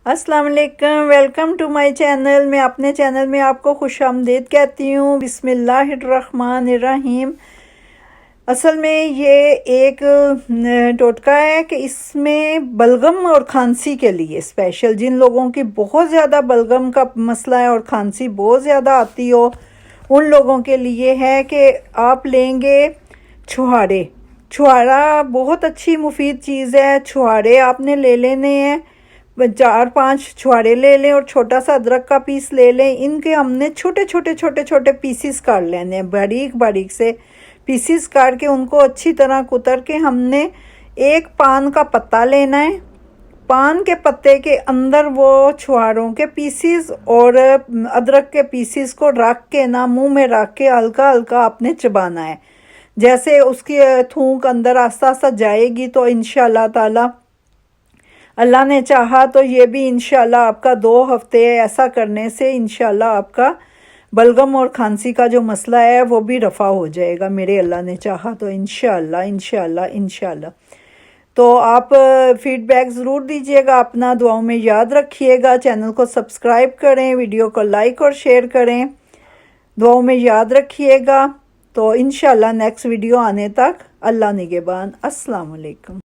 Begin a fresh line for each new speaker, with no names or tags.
السلام علیکم، welcome to my channel. میں اپنے چینل میں آپ کو خوش آمدید کہتی ہوں۔ بسم اللہ الرحمن الرحیم۔ اصل میں یہ ایک ٹوٹکا ہے کہ اس میں بلغم اور کھانسی کے لیے اسپیشل، جن لوگوں کی بہت زیادہ بلغم کا مسئلہ ہے اور کھانسی بہت زیادہ آتی ہو، ان لوگوں کے لیے ہے کہ آپ لیں گے چھہارے۔ چھہارا بہت اچھی مفید چیز ہے۔ چھہارے آپ نے لے لینے ہیں، 4-5 چھہارے لے لیں اور چھوٹا سا ادرک کا پیس لے لیں۔ ان کے ہم نے چھوٹے چھوٹے پیسز کر لینے ہیں، باریک سے پیسز کر کے ان کو اچھی طرح کتر کے ہم نے ایک پان کا پتا لینا ہے۔ پان کے پتے کے اندر وہ چھہاروں کے پیسز اور ادرک کے پیسز کو رکھ کے منہ میں رکھ کے ہلکا ہلکا آپ نے چبانا ہے۔ جیسے اس کی تھوک اندر آہستہ آہستہ جائے گی تو انشاءاللہ تعالی اللہ نے چاہا تو یہ بھی انشاءاللہ آپ کا 2 ہفتے ایسا کرنے سے انشاءاللہ آپ کا بلغم اور کھانسی کا جو مسئلہ ہے وہ بھی رفع ہو جائے گا، میرے اللہ نے چاہا تو انشاءاللہ۔ تو آپ فیڈ بیک ضرور دیجئے گا، اپنا دعاؤں میں یاد رکھیے گا، چینل کو سبسکرائب کریں، ویڈیو کو لائک اور شیئر کریں، دعاؤں میں یاد رکھیے گا۔ تو انشاءاللہ نیکسٹ ویڈیو آنے تک اللہ نگہبان۔ السلام علیکم۔